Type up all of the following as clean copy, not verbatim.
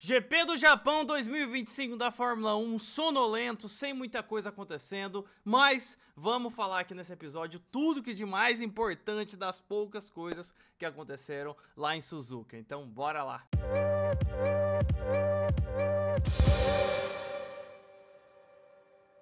GP do Japão 2025 da Fórmula 1, sonolento, sem muita coisa acontecendo, mas vamos falar aqui nesse episódio tudo que de mais importante das poucas coisas que aconteceram lá em Suzuka. Então bora lá!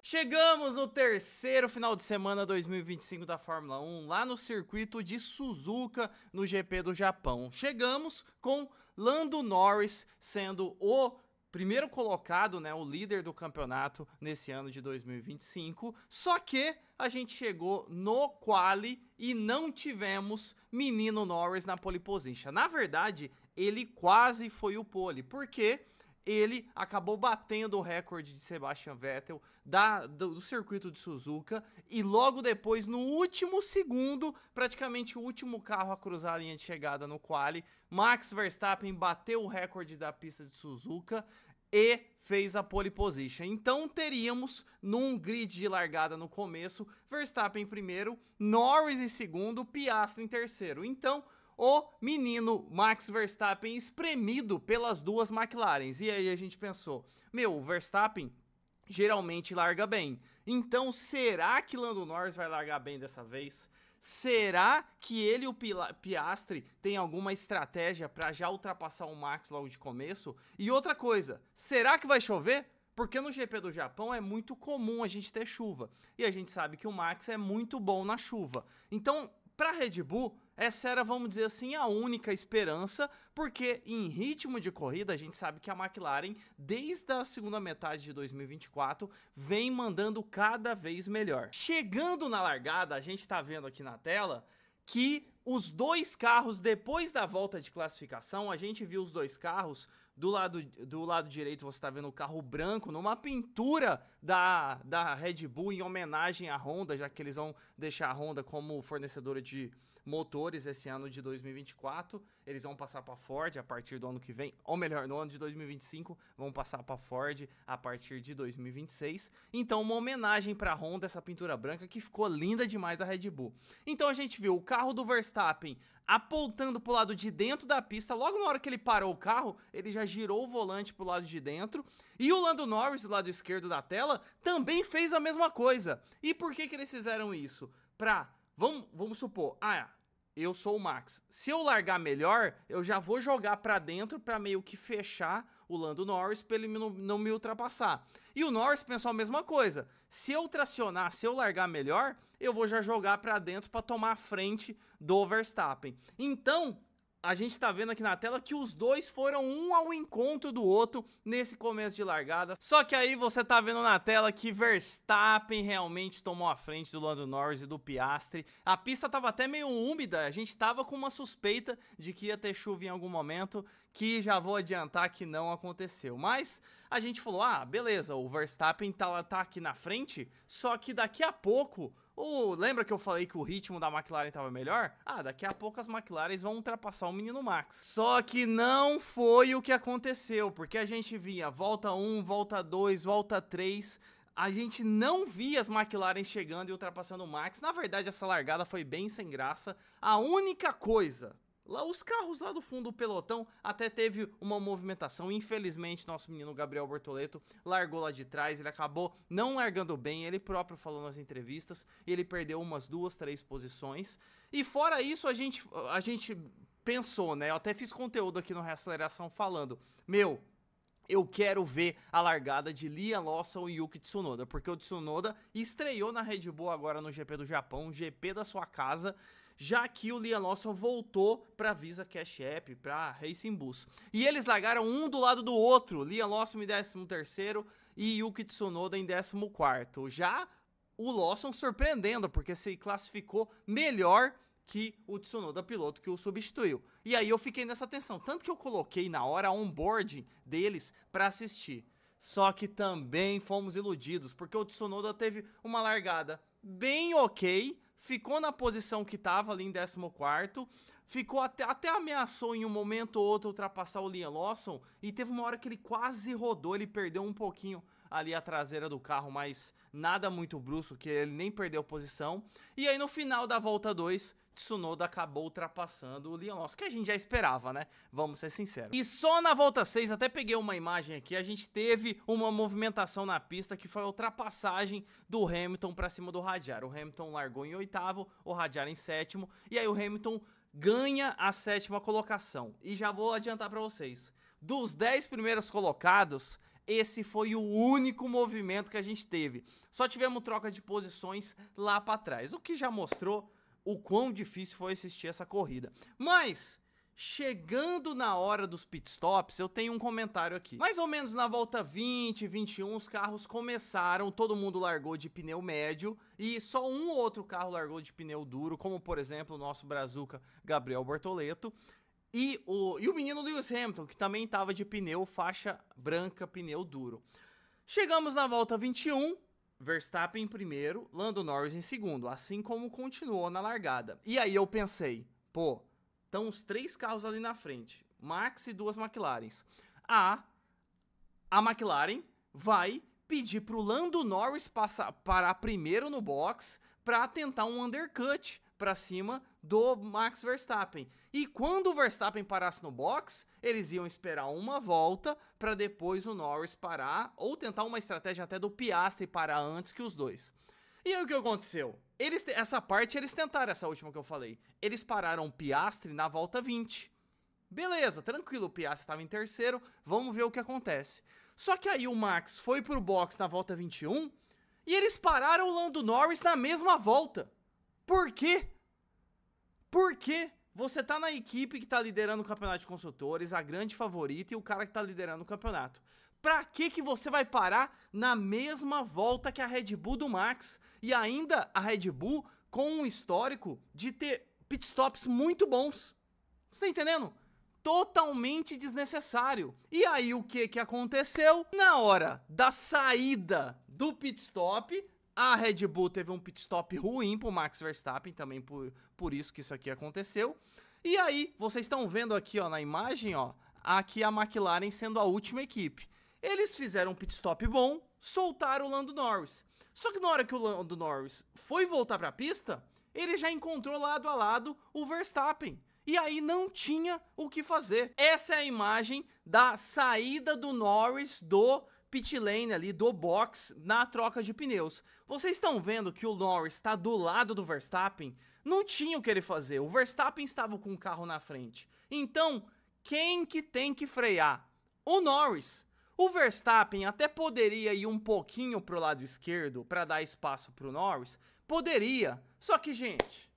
Chegamos no terceiro final de semana 2025 da Fórmula 1, lá no circuito de Suzuka, no GP do Japão. Chegamos com Lando Norris sendo o primeiro colocado, né, o líder do campeonato nesse ano de 2025, só que a gente chegou no quali e não tivemos menino Norris na pole position. Na verdade, ele quase foi o pole, porque ele acabou batendo o recorde de Sebastian Vettel do circuito de Suzuka e logo depois, no último segundo, praticamente o último carro a cruzar a linha de chegada no quali, Max Verstappen bateu o recorde da pista de Suzuka e fez a pole position. Então teríamos, num grid de largada no começo, Verstappen em primeiro, Norris em segundo, Piastri em terceiro. Então o menino Max Verstappen espremido pelas duas McLarens. E aí a gente pensou, o Verstappen geralmente larga bem. Então será que Lando Norris vai largar bem dessa vez? Será que ele e o Piastri tem alguma estratégia para já ultrapassar o Max logo de começo? E outra coisa, será que vai chover? Porque no GP do Japão é muito comum a gente ter chuva. E a gente sabe que o Max é muito bom na chuva. Então, para a Red Bull, essa era, vamos dizer assim, a única esperança, porque em ritmo de corrida a gente sabe que a McLaren, desde a segunda metade de 2024, vem mandando cada vez melhor. Chegando na largada, a gente tá vendo aqui na tela que os dois carros, depois da volta de classificação, a gente viu os dois carros, do lado direito você está vendo o carro branco, numa pintura da Red Bull em homenagem à Honda, já que eles vão deixar a Honda como fornecedora de motores esse ano de 2024, eles vão passar para Ford a partir do ano que vem, ou melhor, no ano de 2025, vão passar para Ford a partir de 2026. Então, uma homenagem para a Honda, essa pintura branca que ficou linda demais da Red Bull. Então, a gente viu o carro do Verstappen apontando para o lado de dentro da pista, logo na hora que ele parou o carro, ele já girou o volante para o lado de dentro, e o Lando Norris, do lado esquerdo da tela, também fez a mesma coisa. E por que eles fizeram isso? Vamos supor, eu sou o Max. Se eu largar melhor, eu já vou jogar pra dentro pra meio que fechar o Lando Norris pra ele não me ultrapassar. E o Norris pensou a mesma coisa. Se eu tracionar, se eu largar melhor, eu vou já jogar pra dentro pra tomar a frente do Verstappen. Então, a gente tá vendo aqui na tela que os dois foram um ao encontro do outro nesse começo de largada. Só que aí você tá vendo na tela que Verstappen realmente tomou a frente do Lando Norris e do Piastri. A pista tava até meio úmida, a gente tava com uma suspeita de que ia ter chuva em algum momento, que já vou adiantar que não aconteceu. Mas a gente falou, beleza, o Verstappen tá aqui na frente, só que daqui a pouco... lembra que eu falei que o ritmo da McLaren estava melhor? Daqui a pouco as McLarens vão ultrapassar o menino Max. Só que não foi o que aconteceu, porque a gente via volta 1, volta 2, volta 3... A gente não via as McLaren chegando e ultrapassando o Max. Na verdade, essa largada foi bem sem graça. A única coisa... Os carros lá do fundo do pelotão até teve uma movimentação. Infelizmente, nosso menino Gabriel Bortoleto largou lá de trás. Ele acabou não largando bem. Ele próprio falou nas entrevistas. Ele perdeu umas 2, 3 posições. E fora isso, a gente pensou, né? Eu até fiz conteúdo aqui no Reaceleração falando, eu quero ver a largada de Liam Lawson e Yuki Tsunoda, porque o Tsunoda estreou na Red Bull agora no GP do Japão, GP da sua casa, já que o Liam Lawson voltou para Visa Cash App, para Racing Bulls. E eles largaram um do lado do outro, Liam Lawson em 13º e Yuki Tsunoda em 14º. Já o Lawson surpreendendo, porque se classificou melhor que o Tsunoda, piloto que o substituiu. E aí eu fiquei nessa tensão, tanto que eu coloquei na hora a onboard deles para assistir. Só que também fomos iludidos, porque o Tsunoda teve uma largada bem ok, ficou na posição que estava ali em 14º, ficou até ameaçou em um momento ou outro ultrapassar o Liam Lawson, e teve uma hora que ele quase rodou, ele perdeu um pouquinho ali a traseira do carro, mas nada muito brusco, que ele nem perdeu posição. E aí no final da volta 2, Tsunoda acabou ultrapassando o Liam Lawson, que a gente já esperava, né? Vamos ser sinceros. E só na volta 6, até peguei uma imagem aqui, a gente teve uma movimentação na pista que foi a ultrapassagem do Hamilton pra cima do Hadjar. O Hamilton largou em 8º, o Hadjar em 7º, e aí o Hamilton ganha a 7ª colocação. E já vou adiantar pra vocês, dos 10 primeiros colocados, esse foi o único movimento que a gente teve. Só tivemos troca de posições lá pra trás, o que já mostrou o quão difícil foi assistir essa corrida. Mas, chegando na hora dos pitstops, eu tenho um comentário aqui. Mais ou menos na volta 20, 21, os carros começaram, todo mundo largou de pneu médio e só um ou outro carro largou de pneu duro, como por exemplo o nosso brazuca Gabriel Bortoleto. E o menino Lewis Hamilton, que também estava de pneu faixa branca, pneu duro. Chegamos na volta 21, Verstappen em primeiro, Lando Norris em segundo, assim como continuou na largada. E aí eu pensei, pô, estão os 3 carros ali na frente, Max e 2 McLarens. A McLaren vai pedir pro Lando Norris parar primeiro no box para tentar um undercut para cima do Max Verstappen. E quando o Verstappen parasse no box, eles iam esperar uma volta para depois o Norris parar, ou tentar uma estratégia até do Piastri parar antes que os dois. E aí o que aconteceu? Essa parte eles tentaram, essa última que eu falei. Eles pararam o Piastri na volta 20. Beleza, tranquilo, o Piastri estava em terceiro, vamos ver o que acontece. Só que aí o Max foi pro box na volta 21 e eles pararam o Lando Norris na mesma volta. Por quê? Porque você tá na equipe que tá liderando o campeonato de construtores, a grande favorita e o cara que tá liderando o campeonato. Pra que você vai parar na mesma volta que a Red Bull do Max? E ainda a Red Bull com um histórico de ter pitstops muito bons. Você tá entendendo? Totalmente desnecessário. E aí o que aconteceu? Na hora da saída do pitstop, a Red Bull teve um pitstop ruim pro Max Verstappen, também por isso que isso aqui aconteceu. E aí, vocês estão vendo aqui, ó, na imagem, ó, aqui a McLaren sendo a última equipe. Eles fizeram um pitstop bom, soltaram o Lando Norris. Só que na hora que o Lando Norris foi voltar pra pista, ele já encontrou lado a lado o Verstappen. E aí não tinha o que fazer. Essa é a imagem da saída do Norris do pit lane ali, do box, na troca de pneus. Vocês estão vendo que o Norris está do lado do Verstappen? Não tinha o que ele fazer, o Verstappen estava com o carro na frente. Então, quem que tem que frear? O Norris. O Verstappen até poderia ir um pouquinho pro lado esquerdo para dar espaço pro Norris. Poderia. Só que, gente,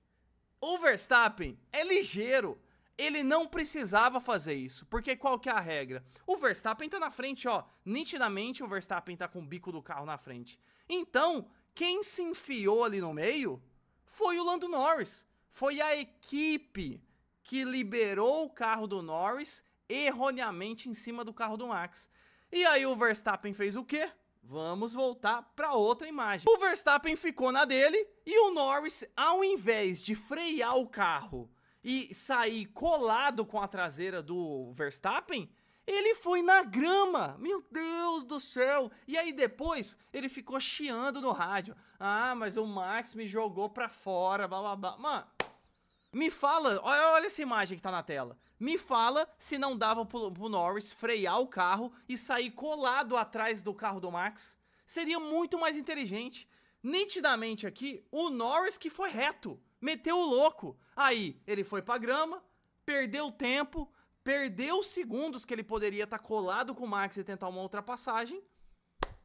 o Verstappen é ligeiro. Ele não precisava fazer isso, porque qual que é a regra? O Verstappen tá na frente, ó, nitidamente o Verstappen tá com o bico do carro na frente. Então, quem se enfiou ali no meio foi o Lando Norris. Foi a equipe que liberou o carro do Norris erroneamente em cima do carro do Max. E aí o Verstappen fez o quê? Vamos voltar para outra imagem. O Verstappen ficou na dele e o Norris, ao invés de frear o carro e sair colado com a traseira do Verstappen, ele foi na grama. Meu Deus do céu. E aí depois ele ficou chiando no rádio. Ah, mas o Max me jogou pra fora, blá blá blá. Mano, me fala, olha essa imagem que tá na tela. Me fala se não dava pro Norris frear o carro e sair colado atrás do carro do Max. Seria muito mais inteligente. Nitidamente aqui, o Norris que foi reto, meteu o louco. Aí, ele foi pra grama, perdeu tempo, perdeu segundos que ele poderia estar colado com o Max e tentar uma ultrapassagem.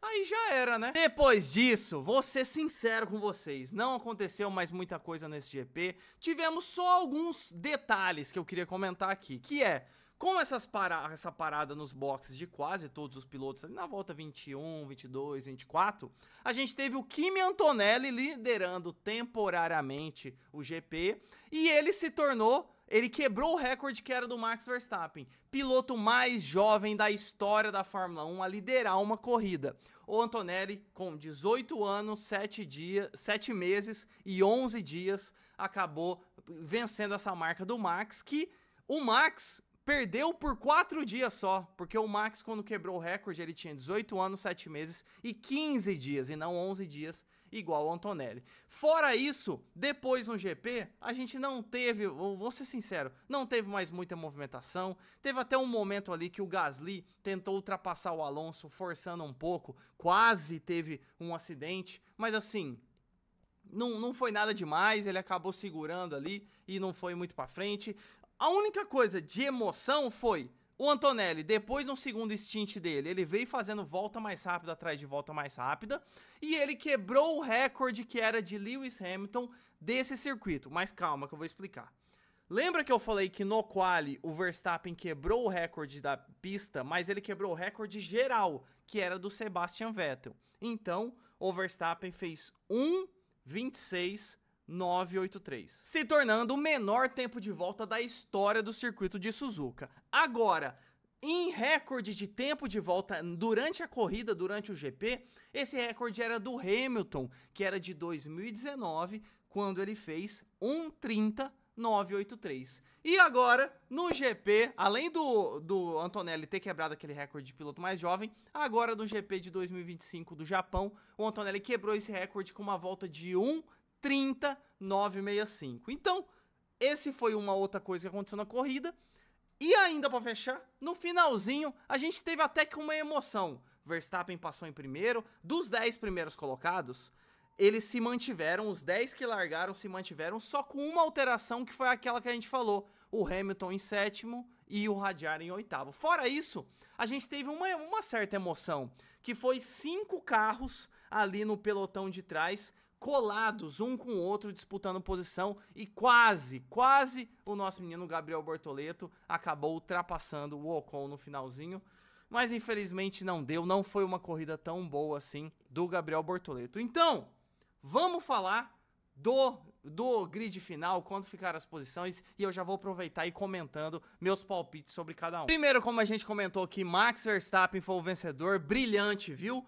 Aí já era, né? Depois disso, vou ser sincero com vocês, não aconteceu mais muita coisa nesse GP. Tivemos só alguns detalhes que eu queria comentar aqui, que é, com essa parada nos boxes de quase todos os pilotos, ali na volta 21, 22, 24, a gente teve o Kimi Antonelli liderando temporariamente o GP, e ele quebrou o recorde que era do Max Verstappen, piloto mais jovem da história da Fórmula 1 a liderar uma corrida. O Antonelli, com 18 anos, 7 meses e 11 dias, acabou vencendo essa marca do Max, que o Max perdeu por 4 dias só, porque o Max, quando quebrou o recorde, ele tinha 18 anos, 7 meses e 15 dias, e não 11 dias, igual o Antonelli. Fora isso, depois no GP, a gente não teve, vou ser sincero, não teve mais muita movimentação. Teve até um momento ali que o Gasly tentou ultrapassar o Alonso, forçando um pouco, quase teve um acidente, mas assim, não foi nada demais, ele acabou segurando ali e não foi muito pra frente. A única coisa de emoção foi o Antonelli, depois no segundo stint dele, ele veio fazendo volta mais rápida atrás de volta mais rápida, e ele quebrou o recorde que era de Lewis Hamilton desse circuito. Mas calma que eu vou explicar. Lembra que eu falei que no quali o Verstappen quebrou o recorde da pista, mas ele quebrou o recorde geral, que era do Sebastian Vettel. Então, o Verstappen fez 1:26.983, se tornando o menor tempo de volta da história do circuito de Suzuka. Agora, em recorde de tempo de volta durante a corrida, durante o GP, esse recorde era do Hamilton, que era de 2019, quando ele fez 1:30.983. E agora, no GP, além do Antonelli ter quebrado aquele recorde de piloto mais jovem, agora no GP de 2025 do Japão, o Antonelli quebrou esse recorde com uma volta de 1:30.965. Então, esse foi uma outra coisa que aconteceu na corrida. E ainda para fechar, no finalzinho, a gente teve até que uma emoção. Verstappen passou em primeiro. Dos 10 primeiros colocados, eles se mantiveram, os 10 que largaram se mantiveram, só com uma alteração, que foi aquela que a gente falou. O Hamilton em sétimo e o Hadjar em oitavo. Fora isso, a gente teve uma certa emoção, que foi 5 carros ali no pelotão de trás, colados um com o outro, disputando posição, e quase o nosso menino Gabriel Bortoleto acabou ultrapassando o Ocon no finalzinho, mas infelizmente não deu, não foi uma corrida tão boa assim do Gabriel Bortoleto. Então, vamos falar do grid final, quando ficaram as posições, e eu já vou aproveitar e comentando meus palpites sobre cada um. Primeiro, como a gente comentou aqui, Max Verstappen foi o vencedor, brilhante, viu?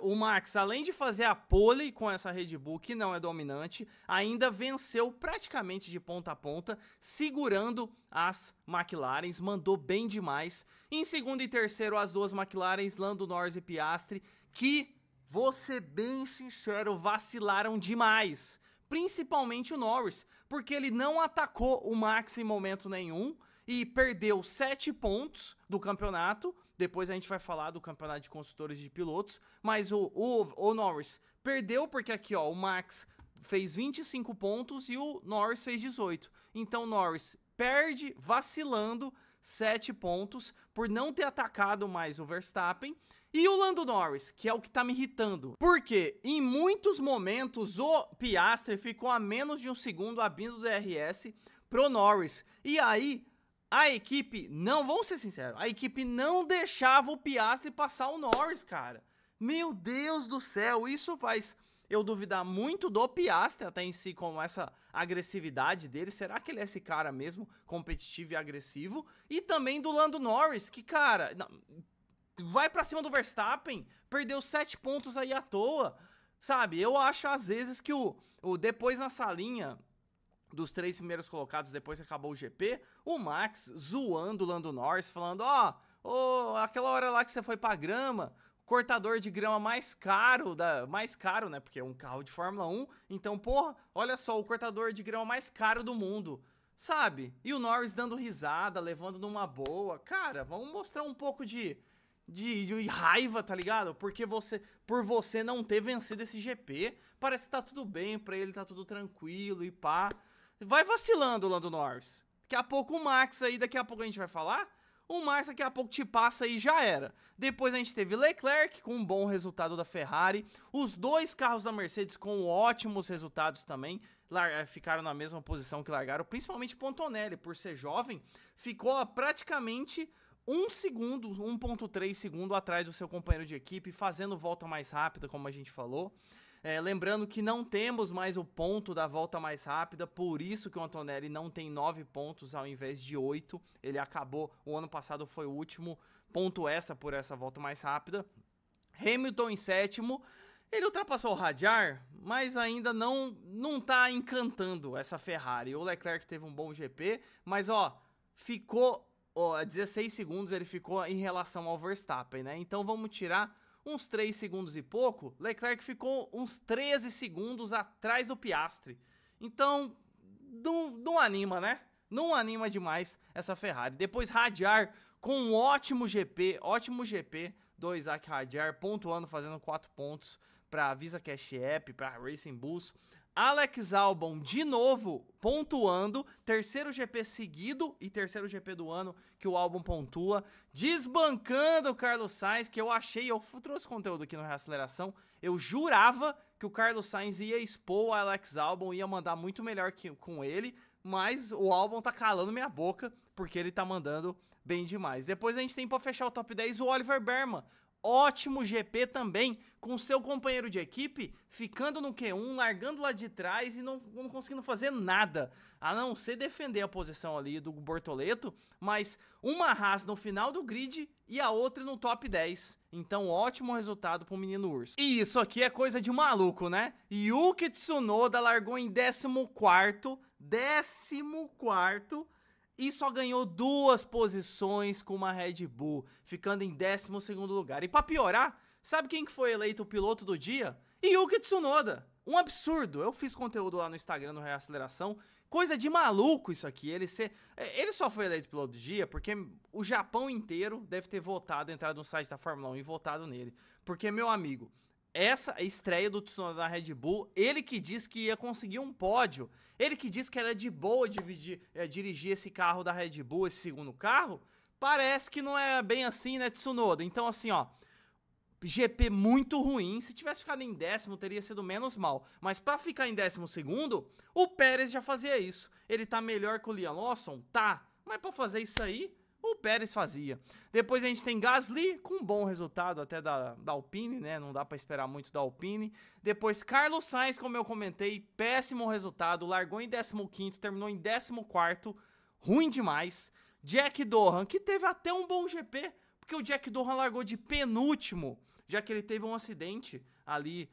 O Max, além de fazer a pole com essa Red Bull, que não é dominante, ainda venceu praticamente de ponta a ponta, segurando as McLarens, mandou bem demais. Em segundo e terceiro, as duas McLarens, Lando Norris e Piastri, que, vou ser bem sincero, vacilaram demais. Principalmente o Norris, porque ele não atacou o Max em momento nenhum e perdeu 7 pontos do campeonato. Depois a gente vai falar do campeonato de construtores de pilotos, mas o Norris perdeu porque aqui, ó, o Max fez 25 pontos e o Norris fez 18. Então o Norris perde vacilando 7 pontos por não ter atacado mais o Verstappen. E o Lando Norris, que é o que tá me irritando, porque em muitos momentos o Piastri ficou a menos de um segundo abrindo o DRS pro Norris. E aí a equipe, vamos ser sinceros, a equipe não deixava o Piastri passar o Norris, cara. Meu Deus do céu, isso faz eu duvidar muito do Piastri até em si, com essa agressividade dele. Será que ele é esse cara mesmo, competitivo e agressivo? E também do Lando Norris, que, cara, vai pra cima do Verstappen, perdeu 7 pontos aí à toa, sabe? Eu acho às vezes que depois na salinha dos 3 primeiros colocados, depois que acabou o GP, o Max zoando o Lando Norris, falando, aquela hora lá que você foi pra grama, cortador de grama mais caro, né, porque é um carro de Fórmula 1, então, porra, olha só, o cortador de grama mais caro do mundo, sabe? E o Norris dando risada, levando numa boa. Cara, vamos mostrar um pouco de raiva, tá ligado? Porque por você não ter vencido esse GP, parece que tá tudo bem pra ele, tá tudo tranquilo e pá. Vai vacilando, Lando Norris. Daqui a pouco o Max aí, daqui a pouco a gente vai falar. O Max daqui a pouco te passa e já era. Depois a gente teve Leclerc com um bom resultado da Ferrari. Os 2 carros da Mercedes com ótimos resultados também. Ficaram na mesma posição que largaram. Principalmente o Antonelli, por ser jovem, ficou praticamente 1 segundo, 1.3 segundo atrás do seu companheiro de equipe, fazendo volta mais rápida, como a gente falou. Lembrando que não temos mais o ponto da volta mais rápida, por isso que o Antonelli não tem 9 pontos ao invés de 8. Ele acabou, o ano passado foi o último ponto extra por essa volta mais rápida. Hamilton em sétimo, ele ultrapassou o Hadjar, mas ainda não tá encantando essa Ferrari. O Leclerc teve um bom GP, mas ó, ficou 16 segundos ele ficou em relação ao Verstappen, né? Então vamos tirar uns 3 segundos e pouco. Leclerc ficou uns 13 segundos atrás do Piastri. Então, não anima, né? Não anima demais essa Ferrari. Depois Hadjar com um ótimo GP do Isaac Hadjar, pontuando, fazendo 4 pontos para Visa Cash App, para Racing Bulls. Alex Albon de novo pontuando, terceiro GP seguido e terceiro GP do ano que o Albon pontua, desbancando o Carlos Sainz, que eu trouxe conteúdo aqui no Reaceleração, eu jurava que o Carlos Sainz ia expor o Alex Albon, ia mandar muito melhor com ele, mas o Albon tá calando minha boca, porque ele tá mandando bem demais. Depois a gente tem pra fechar o top 10 o Oliver Berman. Ótimo GP também, com seu companheiro de equipe ficando no Q1, largando lá de trás e não conseguindo fazer nada, a não ser defender a posição ali do Bortoleto, mas uma Haas no final do grid e a outra no top 10. Então ótimo resultado pro menino urso. E isso aqui é coisa de maluco, né? Yuki Tsunoda largou em 14º, e só ganhou 2 posições com uma Red Bull, ficando em 12º lugar. E pra piorar, sabe quem que foi eleito o piloto do dia? Yuki Tsunoda. Um absurdo. Eu fiz conteúdo lá no Instagram, no Reaceleração. Coisa de maluco isso aqui. Ele só foi eleito piloto do dia porque o Japão inteiro deve ter votado, entrado no site da Fórmula 1 e votado nele. Porque, meu amigo, essa estreia do Tsunoda na Red Bull, ele que disse que ia conseguir um pódio, ele que disse que era de boa dirigir esse carro da Red Bull, esse segundo carro, parece que não é bem assim, né, Tsunoda? Então, assim, ó, GP muito ruim, se tivesse ficado em 10º teria sido menos mal, mas pra ficar em 12º, o Pérez já fazia isso. Ele tá melhor que o Liam Lawson? Tá, mas pra fazer isso aí, o Pérez fazia. Depois a gente tem Gasly, com um bom resultado até da Alpine, né? Não dá pra esperar muito da Alpine. Depois Carlos Sainz, como eu comentei, péssimo resultado. Largou em 15º, terminou em 14º. Ruim demais. Jack Dohan, que teve até um bom GP, porque o Jack Dohan largou de penúltimo, já que ele teve um acidente ali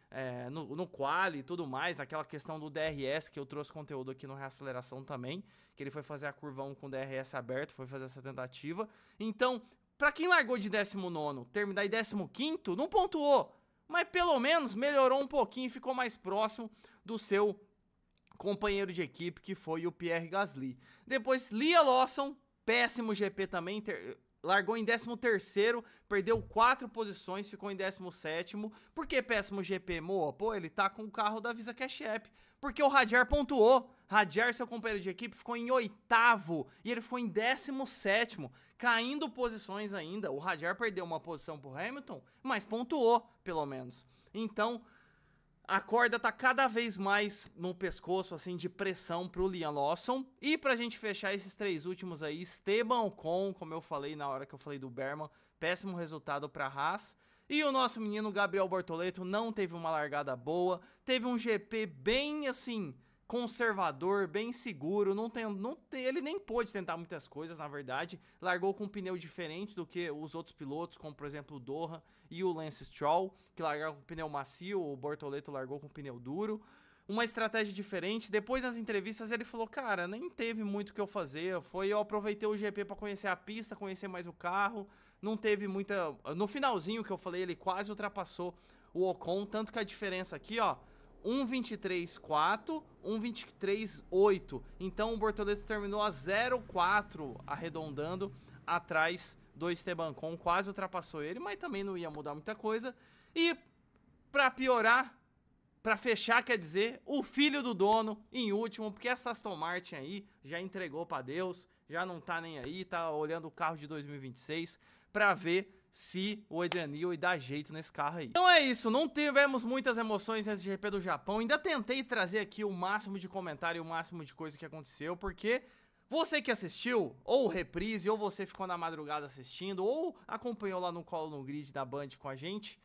no quali e tudo mais, naquela questão do DRS, que eu trouxe conteúdo aqui no Reaceleração também, que ele foi fazer a curva 1 com o DRS aberto, foi fazer essa tentativa. Então, pra quem largou de 19º, terminar em 15º, não pontuou, mas pelo menos melhorou um pouquinho e ficou mais próximo do seu companheiro de equipe, que foi o Pierre Gasly. Depois, Liam Lawson, péssimo GP também, largou em 13º, perdeu 4 posições, ficou em 17º. Por que péssimo GP, Moa? Pô, ele tá com o carro da Visa Cash App. Porque o Hadjar pontuou. Hadjar, seu companheiro de equipe, ficou em 8º e ele ficou em 17º, caindo posições ainda. O Hadjar perdeu uma posição pro Hamilton, mas pontuou, pelo menos. Então, a corda tá cada vez mais no pescoço, assim, de pressão pro Liam Lawson. E pra gente fechar esses 3 últimos aí, Esteban Ocon, como eu falei na hora que eu falei do Berman, péssimo resultado pra Haas. E o nosso menino Gabriel Bortoleto não teve uma largada boa, teve um GP bem, assim, conservador, bem seguro, ele nem pôde tentar muitas coisas, na verdade. Largou com um pneu diferente do que os outros pilotos, como por exemplo o Dohan e o Lance Stroll, que largaram com pneu macio, o Bortoleto largou com pneu duro. Uma estratégia diferente. Depois nas entrevistas ele falou, cara, nem teve muito o que eu fazer, eu aproveitei o GP para conhecer a pista, conhecer mais o carro, não teve muita... No finalzinho que eu falei, ele quase ultrapassou o Ocon, tanto que a diferença aqui, ó, 1:23.4, 1:23.8. Então o Bortoleto terminou a 0,4, arredondando, atrás do Esteban Ocon, quase ultrapassou ele, mas também não ia mudar muita coisa. E pra piorar, pra fechar, quer dizer, o filho do dono em último, porque essa Aston Martin aí já entregou pra Deus, já não tá nem aí, tá olhando o carro de 2026 pra ver se o Adrian Newey dá jeito nesse carro aí. Então é isso, não tivemos muitas emoções nesse GP do Japão, ainda tentei trazer aqui o máximo de comentário e o máximo de coisa que aconteceu, porque você que assistiu, ou reprise, ou você ficou na madrugada assistindo, ou acompanhou lá no colo no grid da Band com a gente,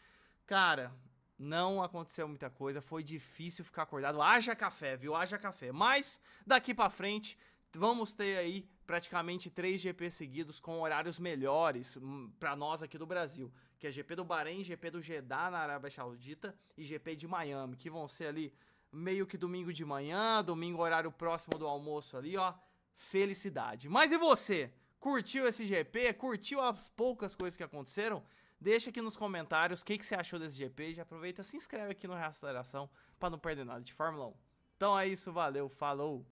cara, não aconteceu muita coisa, foi difícil ficar acordado, haja café, viu, haja café, mas daqui pra frente vamos ter aí praticamente 3 GP seguidos com horários melhores para nós aqui do Brasil, que é GP do Bahrein, GP do Jeddah na Arábia Saudita e GP de Miami, que vão ser ali meio que domingo de manhã, domingo horário próximo do almoço ali, ó, felicidade. Mas e você? Curtiu esse GP? Curtiu as poucas coisas que aconteceram? Deixa aqui nos comentários o que você achou desse GP. Já aproveita e se inscreve aqui no Reaceleração para não perder nada de Fórmula 1. Então é isso, valeu, falou!